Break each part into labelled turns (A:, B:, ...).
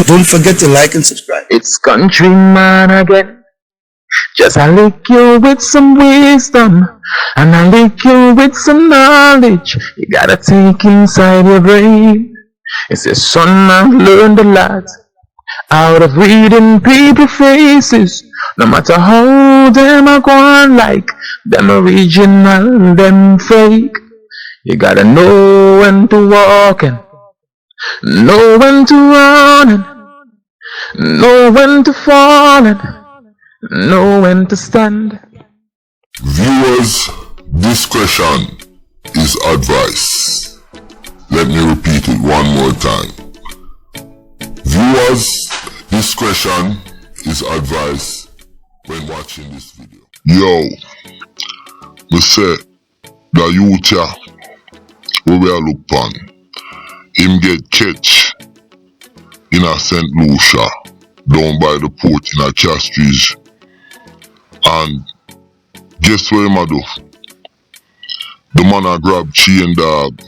A: Don't forget to like and subscribe.
B: It's countryman again. Just I lick you with some wisdom, and I lick you with some knowledge. You gotta take inside your brain. It says, son, I've learned a lot out of reading people faces. No matter how them are going, like them original, them fake. You gotta know when to walk and know when to run and know when to fall and know when to stand.
C: Viewers' discretion is advice. Let me repeat it one more time. Viewers' discretion is advice when watching this video. Yo, me say the Lucia where we look on, him get catch in a St. Lucia down by the port in a Castries. And guess what him a do? The man a grab chain dog.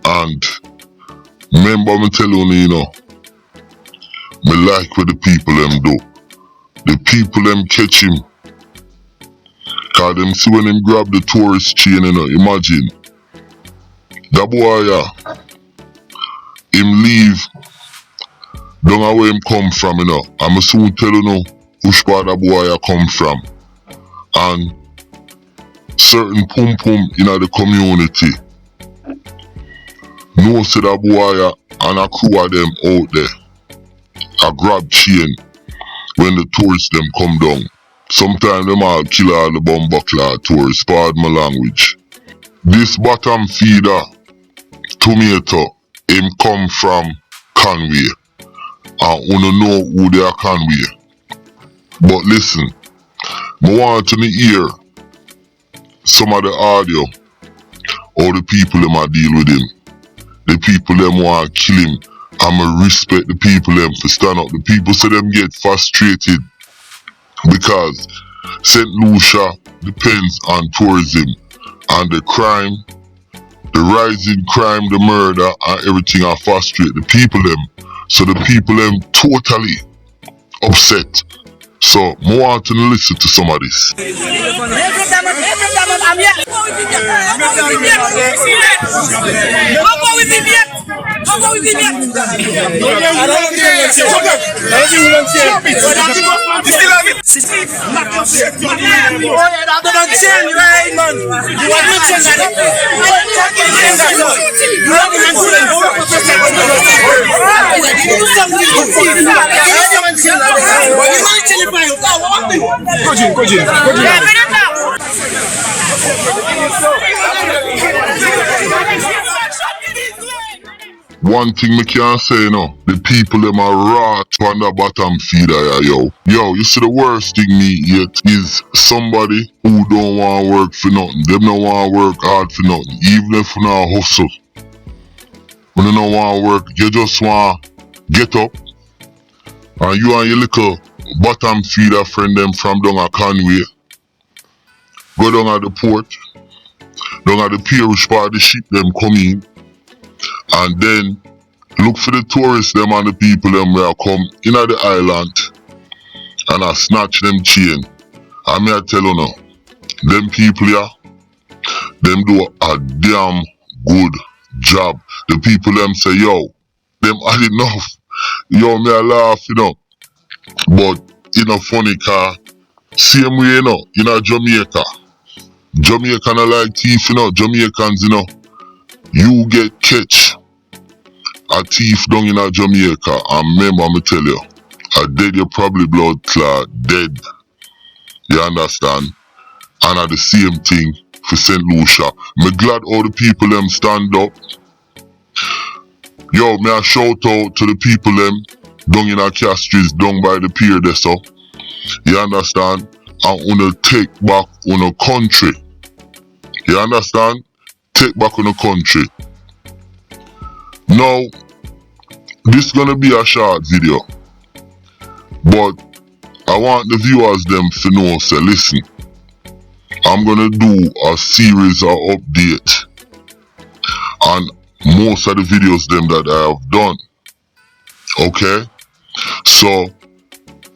C: And remember me tell you know, me like what the people them do. The people them catch him. Cause them see when him grab the tourist chain, you know, imagine. That boy him leave down where him come from, you know. I'ma soon tell you know which part that boy come from. And certain pum pum in the community know say that boy and a crew of them out there a grab chain when the tourists them come down. Sometimes them all kill all the bumbuckler tourists, pardon my language. This bottom feeder tomato him come from Conway, and you don't know who they are Conway. But listen, I want to hear some of the audio or the people them a deal with him. The people them want to kill him, and I respect the people them for stand up. The people say them get frustrated because St. Lucia depends on tourism and the crime, the rising crime, the murder and everything are frustrate the people them. So the people them totally upset. So I want to listen to some of this. One thing me can say, you know, the people them are rot on the bottom feeder, yo. Yo, you see the worst thing me yet is somebody who don't want to work for nothing. Them don't want to work hard for nothing. Even if you not hustle. When you don't want to work, you just want to get up. And you and your little bottom feeder friend them from down at Conway. Go down at the port. Down at the pier which part the ship them come in. And then look for the tourists them and the people them where come in at the island and I snatch them chain. And me I tell you now, them people here, them do a damn good job. The people them say, yo, them had enough. Yo, me I laugh, you know. But in a funny car, same way, you know, in a Jamaica. Jamaica not like thief, you know. Jamaicans, you know, you get catch a thief down in a Jamaica, and remember me tell you, a dead you probably blood clot, dead. You understand? And at the same thing for St. Lucia. Me glad all the people them stand up. Yo, me a shout out to the people them down in a Castries, down by the pier there, so. You understand? And wanna take back on a country. You understand? Take back on the country. Now, this gonna be a short video, but I want the viewers them to know, say listen, I'm gonna do a series of update on most of the videos them that I have done. Okay? So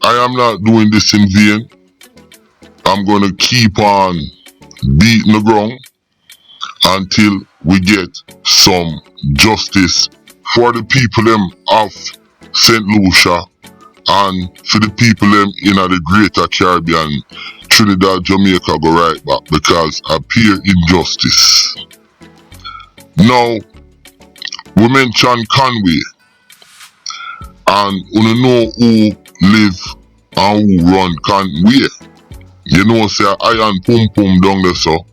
C: I am not doing this in vain. I'm gonna keep on beating the ground until we get some justice for the people them of St. Lucia and for the people them in the greater Caribbean, Trinidad, Jamaica go right back because I pure injustice. Now, we mention Conway and you know who live and who run Conway. You know say Iron Pum Pum down there so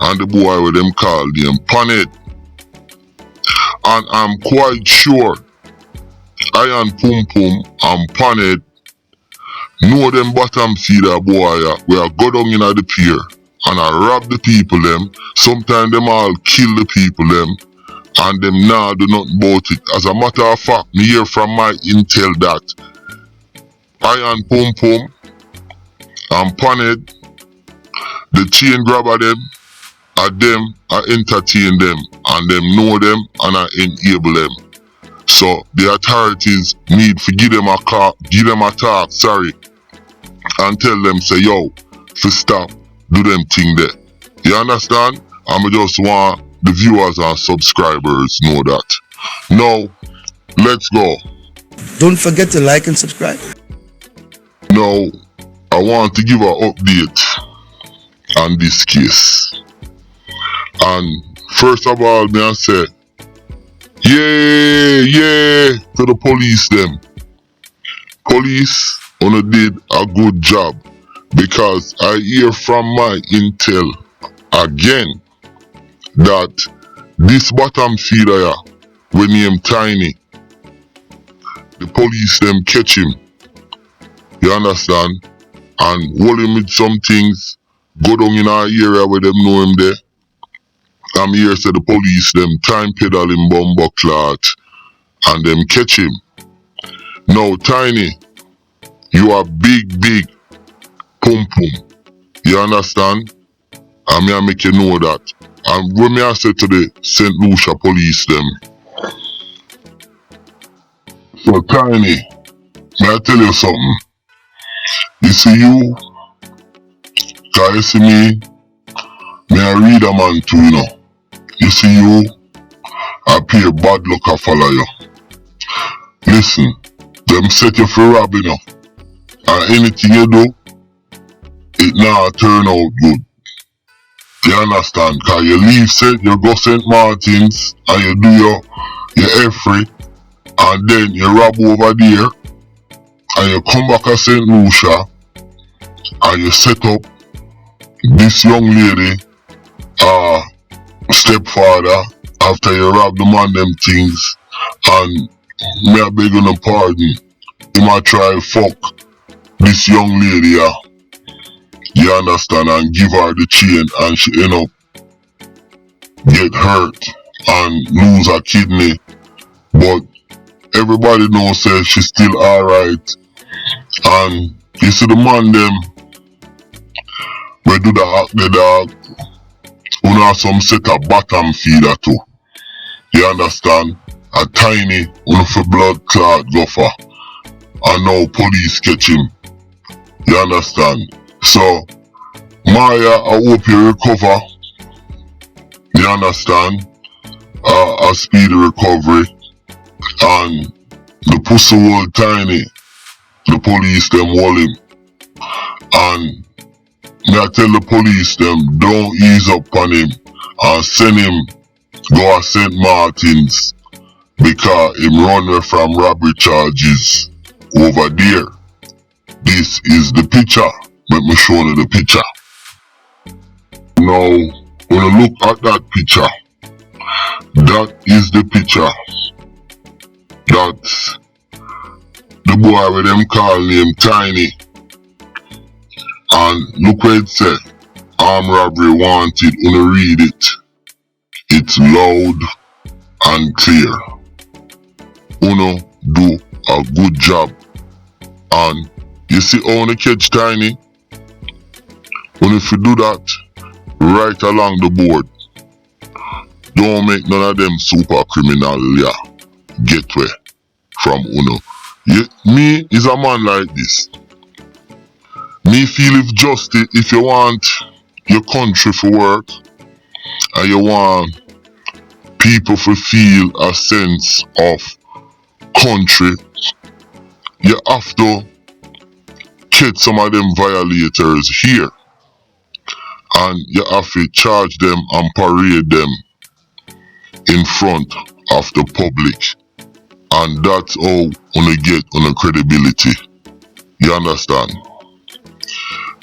C: and the boy with them call them Panet. And I'm quite sure Iron Pum Pum and Panet know them bottom feeder boy we are go down in the pier and I rob the people them. Sometimes them all kill the people them and them now do nothing about it. As a matter of fact, me hear from my intel that Iron Pum Pum and Panet, the chain grabber them I entertain them and them know them and I enable them. So the authorities need to give them a talk, and tell them say yo, to stop, do them thing there. You understand? I just want the viewers and subscribers know that. Now, let's go.
A: Don't forget to like and subscribe.
C: Now, I want to give an update on this case. And first of all, me I say, yeah, to the police them. Police did a good job because I hear from my intel again that this bottom feeder when named Timey, the police them catch him. You understand? And hold him with some things, go down in our area where them know him there. I'm here say the police them time pedal him bumbo clot and them catch him. Now Tiny, you are big pum pum. You understand? And me I make you know that. And when me I say to the St. Lucia police them. So Tiny, may I tell you something? You see you, cause you see me I read a man too, you know. You see you, I pay bad luck I follow you. Listen, them set you for robbing you. And anything you do, it now turn out good. You understand? Cause you leave you go St. Martin's and you do your effort and then you rob over there and you come back to St. Lucia and you set up this young lady stepfather after you rob the man them things and me I beg on a pardon. He might try fuck this young lady you understand, and give her the chain and she end up get hurt and lose her kidney. But everybody knows that she's still alright. And you see the man them we do the dog who have some set of bottom feeder too. You understand? A Tiny for blood clot gopher. And now police catch him. You understand? So Maya, I hope you recover. You understand? A speedy recovery. And the pussy old Tiny, the police them hold him. And me I tell the police them don't ease up on him and send him go to St. Martin's because him run away from robbery charges over there. This is the picture. Let me show you the picture. Now, when you look at that picture, that is the picture that the boy with them call name Tiny. And look where it said, armed robbery wanted. When you read it, it's loud and clear. Uno do a good job. And you see how you catch Tiny? When if you do that, right along the board, don't make none of them super criminal get away from Uno. Me is a man like this. Me feel if you want your country for work and you want people to feel a sense of country, you have to catch some of them violators here. And you have to charge them and parade them in front of the public. And that's how you get on a credibility. You understand?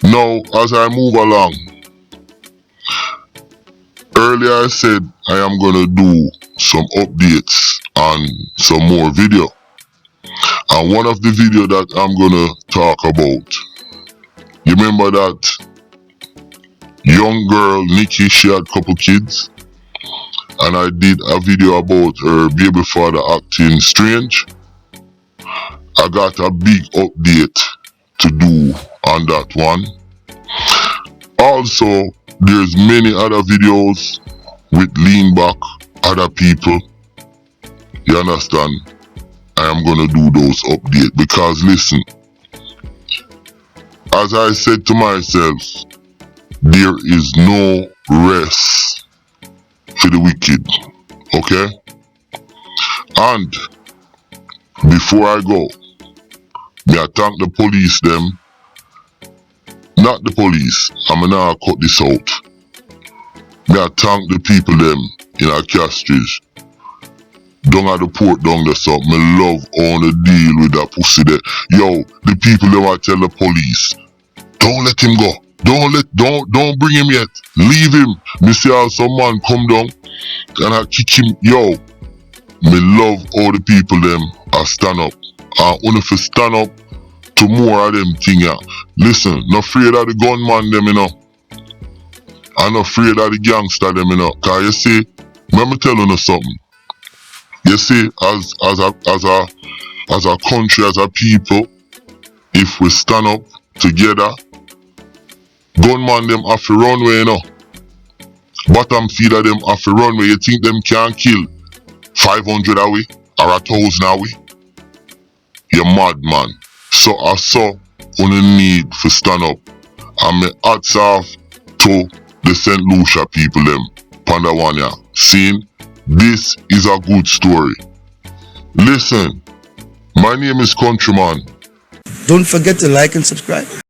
C: Now, as I move along, earlier I said I am gonna do some updates and some more video. And one of the video that I'm gonna talk about, you remember that young girl Nikki, she had couple kids, and I did a video about her baby father acting strange. I got a big update to do on that one. Also, there's many other videos with lean back, other people. You understand? I am gonna do those updates because listen, as I said to myself, there is no rest for the wicked. Okay? And before I go, may I thank the police them. Not the police, I'm gonna cut this out. May I thank the people them in our castries. Down at the port down there, so me love on the deal with that pussy there. Yo, the people them I tell the police, don't let him go. Don't bring him yet. Leave him. Me see how some man come down and I kick him. Yo, me love all the people them I stand up. And only for stand up to more of them thing ya. Listen, not afraid of the gunman them, you know. I'm not afraid of the gangster them, you know. Cause you see, let me tell you something. You see, as a country, as a people, if we stand up together, gunman them have to run away, you know. Bottom feeder them have to run away. You think them can kill 500 away or 1,000 away? You mad man. So I saw only need to stand up. And my hats off to the St. Lucia people them. Pandawanya. Seeing this is a good story. Listen, my name is Countryman.
A: Don't forget to like and subscribe.